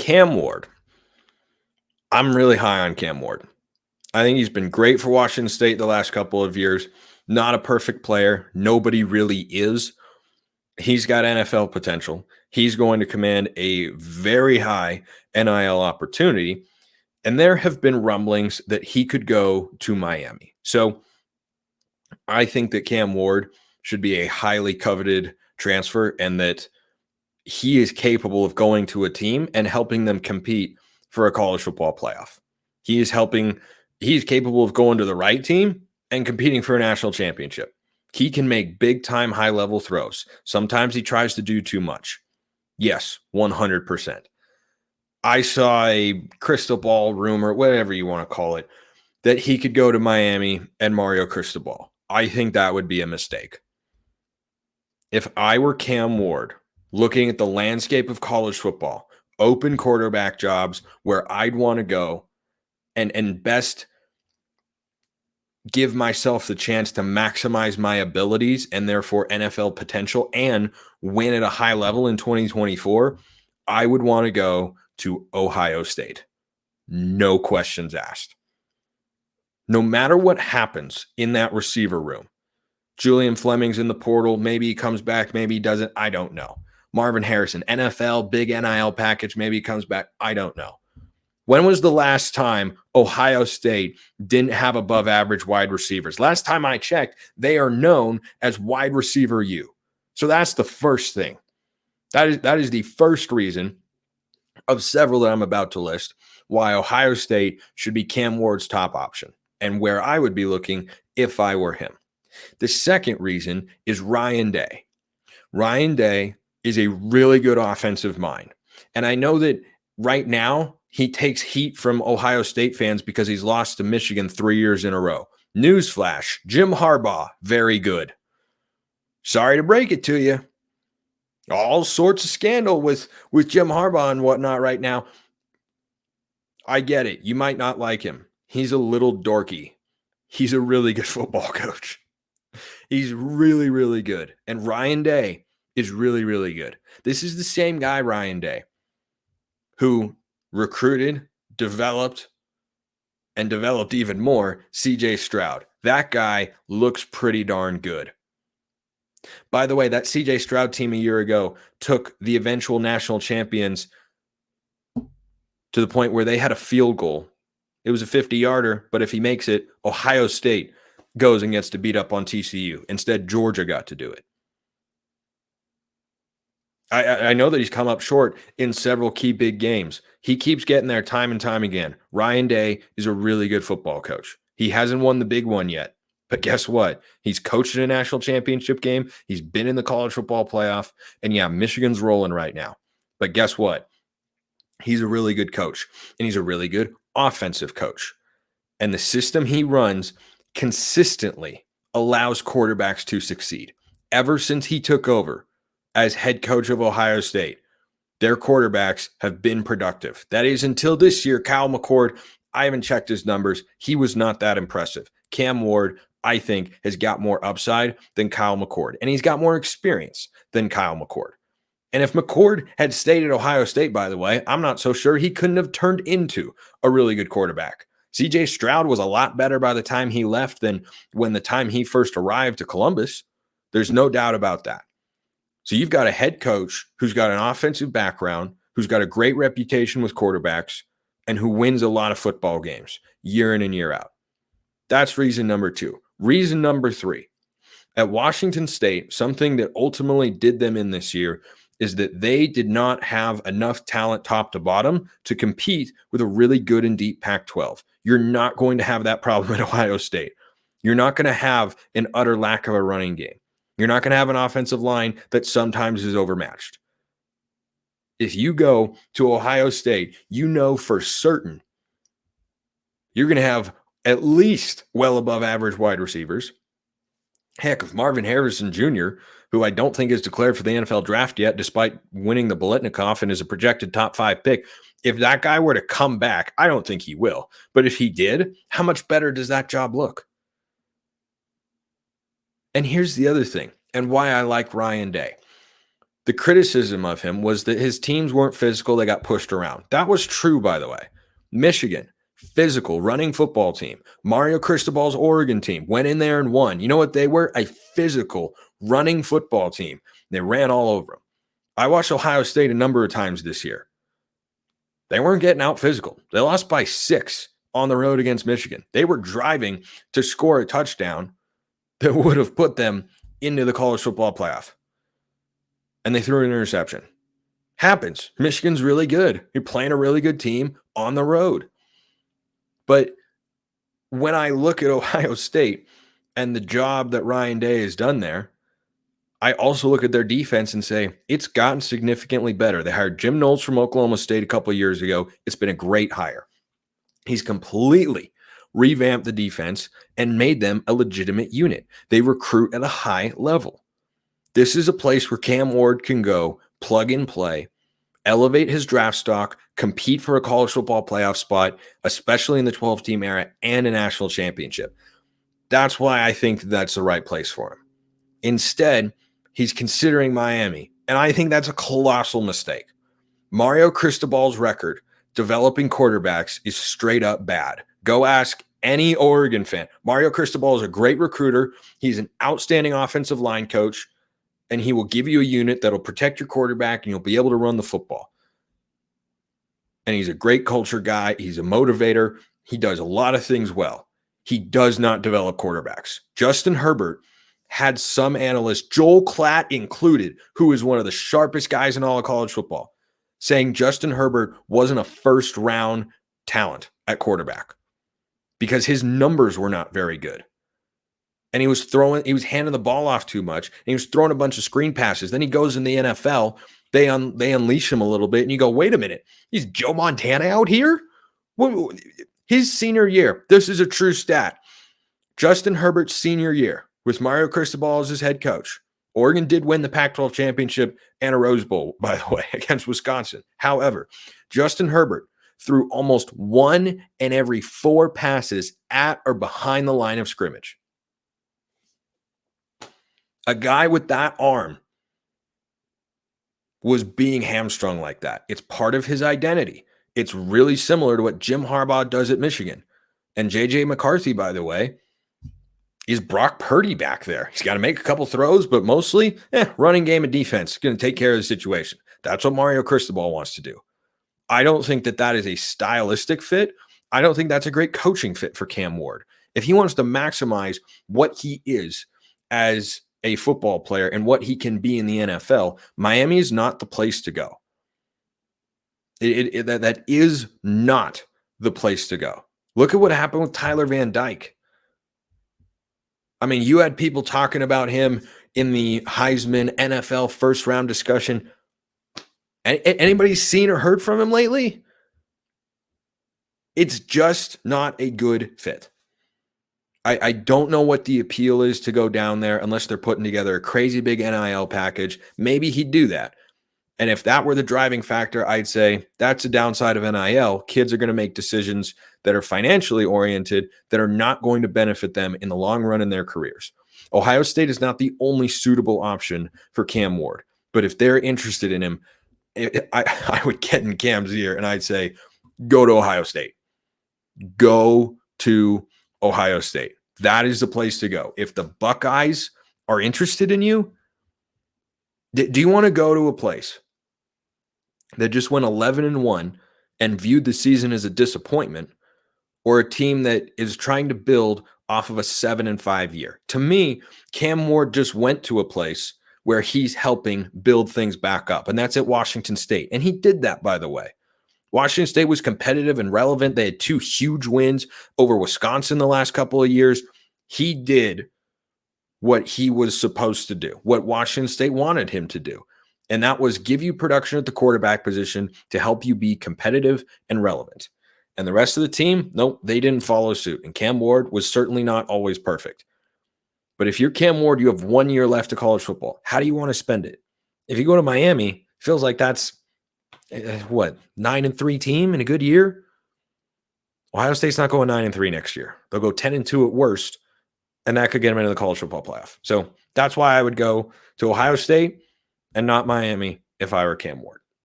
Cam Ward. I'm really high on Cam Ward. I think he's been great for Washington State the last couple of years. Not a perfect player. Nobody really is. He's got NFL potential. He's going to command a very high NIL opportunity. And there have been rumblings that he could go to Miami. So I think that Cam Ward should be a highly coveted transfer and that he is capable of going to a team and helping them compete for a college football playoff. He's capable of going to the right team and competing for a national championship. He can make big-time, high-level throws. Sometimes he tries to do too much. Yes, 100%. I saw a crystal ball rumor, whatever you want to call it, that he could go to Miami and Mario Cristobal. I think that would be a mistake. If I were Cam Ward, looking at the landscape of college football, open quarterback jobs where I'd want to go and best give myself the chance to maximize my abilities and therefore NFL potential and win at a high level in 2024, I would want to go to Ohio State. No questions asked. No matter what happens in that receiver room, Julian Fleming's in the portal. Maybe he comes back. Maybe he doesn't. I don't know. Marvin Harrison, NFL, big NIL package. Maybe he comes back. I don't know. When was the last time Ohio State didn't have above average wide receivers? Last time I checked, they are known as wide receiver U. So that's the first thing. That is the first reason of several that I'm about to list why Ohio State should be Cam Ward's top option and where I would be looking if I were him. The second reason is Ryan Day. Ryan Day is a really good offensive mind. And I know that right now he takes heat from Ohio State fans because he's lost to Michigan 3 years in a row. Newsflash, Jim Harbaugh, very good. Sorry to break it to you. All sorts of scandal with Jim Harbaugh and whatnot right now. I get it. You might not like him. He's a little dorky. He's a really good football coach. He's really, really good. And Ryan Day is really, really good. This is the same guy, Ryan Day, who recruited, developed, and developed even more CJ Stroud. That guy looks pretty darn good. By the way, that CJ Stroud team a year ago took the eventual national champions to the point where they had a field goal. It was a 50-yarder, but if he makes it, Ohio State goes and gets to beat up on TCU. Instead, Georgia got to do it. I know that he's come up short in several key big games. He keeps getting there time and time again. Ryan Day is a really good football coach. He hasn't won the big one yet, but guess what? He's coached in a national championship game. He's been in the college football playoff, and yeah, Michigan's rolling right now. But guess what? He's a really good coach, and he's a really good offensive coach. And the system he runs consistently allows quarterbacks to succeed. Ever since he took over as head coach of Ohio State, their quarterbacks have been productive. That is until this year. Kyle McCord, I haven't checked his numbers. He was not that impressive. Cam Ward, I think, has got more upside than Kyle McCord, and he's got more experience than Kyle McCord. And if McCord had stayed at Ohio State, by the way, I'm not so sure he couldn't have turned into a really good quarterback. CJ Stroud was a lot better by the time he left than when the time he first arrived to Columbus. There's no doubt about that. So you've got a head coach who's got an offensive background, who's got a great reputation with quarterbacks, and who wins a lot of football games year in and year out. That's reason number two. Reason number three, at Washington State, something that ultimately did them in this year is that they did not have enough talent top to bottom to compete with a really good and deep Pac-12. You're not going to have that problem at Ohio State. You're not going to have an utter lack of a running game. You're not going to have an offensive line that sometimes is overmatched. If you go to Ohio State, you know for certain you're going to have at least well above average wide receivers. Heck, if Marvin Harrison Jr., who I don't think is declared for the NFL draft yet, despite winning the Biletnikoff and is a projected top 5 pick, if that guy were to come back, I don't think he will. But if he did, how much better does that job look? And here's the other thing, and why I like Ryan Day. The criticism of him was that his teams weren't physical. They got pushed around. That was true, by the way. Michigan, physical, running football team. Mario Cristobal's Oregon team went in there and won. You know what they were? A physical, running football team. They ran all over them. I watched Ohio State a number of times this year. They weren't getting out physical. They lost by 6 on the road against Michigan. They were driving to score a touchdown that would have put them into the college football playoff. And they threw an interception. Happens. Michigan's really good. You're playing a really good team on the road. But when I look at Ohio State and the job that Ryan Day has done there, I also look at their defense and say, it's gotten significantly better. They hired Jim Knowles from Oklahoma State a couple of years ago. It's been a great hire. He's completely revamped the defense and made them a legitimate unit. They recruit at a high level. This is a place where Cam Ward can go, plug and play, elevate his draft stock, compete for a college football playoff spot, especially in the 12-team era, and a national championship. That's why I think that's the right place for him. Instead, he's considering Miami, and I think that's a colossal mistake. Mario Cristobal's record developing quarterbacks is straight up bad. Go ask any Oregon fan. Mario Cristobal is a great recruiter. He's an outstanding offensive line coach, and he will give you a unit that'll protect your quarterback, and you'll be able to run the football. And he's a great culture guy. He's a motivator. He does a lot of things well. He does not develop quarterbacks. Justin Herbert had some analysts, Joel Klatt included, who is one of the sharpest guys in all of college football, saying Justin Herbert wasn't a first-round talent at quarterback because his numbers were not very good. And he was handing the ball off too much, and he was throwing a bunch of screen passes. Then he goes in the NFL, they unleash him a little bit, and you go, wait a minute, he's Joe Montana out here? His senior year, this is a true stat. Justin Herbert's senior year, with Mario Cristobal as his head coach, Oregon did win the Pac-12 championship and a Rose Bowl, by the way, against Wisconsin. However, Justin Herbert threw almost 1 in every 4 passes at or behind the line of scrimmage. A guy with that arm was being hamstrung like that. It's part of his identity. It's really similar to what Jim Harbaugh does at Michigan. And J.J. McCarthy, by the way, is Brock Purdy back there. He's got to make a couple throws, but mostly running game and defense. Going to take care of the situation. That's what Mario Cristobal wants to do. I don't think that is a stylistic fit. I don't think that's a great coaching fit for Cam Ward. If he wants to maximize what he is as a football player and what he can be in the NFL, Miami is not the place to go. That is not the place to go. Look at what happened with Tyler Van Dyke. I mean, you had people talking about him in the Heisman NFL first round discussion. Anybody seen or heard from him lately? It's just not a good fit. I don't know what the appeal is to go down there unless they're putting together a crazy big NIL package. Maybe he'd do that. And if that were the driving factor, I'd say that's a downside of NIL. Kids are going to make decisions that are financially oriented that are not going to benefit them in the long run in their careers. Ohio State is not the only suitable option for Cam Ward. But if they're interested in him, I would get in Cam's ear and I'd say, go to Ohio State. Go to Ohio State. That is the place to go. If the Buckeyes are interested in you, do you want to go to a place that just went 11-1 and viewed the season as a disappointment, or a team that is trying to build off of a 7-5 year? To me, Cam Ward just went to a place where he's helping build things back up, and that's at Washington State. And he did that, by the way. Washington State was competitive and relevant. They had 2 huge wins over Wisconsin the last couple of years. He did what he was supposed to do, what Washington State wanted him to do. And that was give you production at the quarterback position to help you be competitive and relevant. And the rest of the team, nope, they didn't follow suit. And Cam Ward was certainly not always perfect. But if you're Cam Ward, you have 1 year left of college football. How do you want to spend it? If you go to Miami, it feels like that's 9-3 team in a good year. Ohio State's not going 9-3 next year. They'll go 10-2 at worst, and that could get them into the college football playoff. So that's why I would go to Ohio State. and not Miami if I were Cam Ward.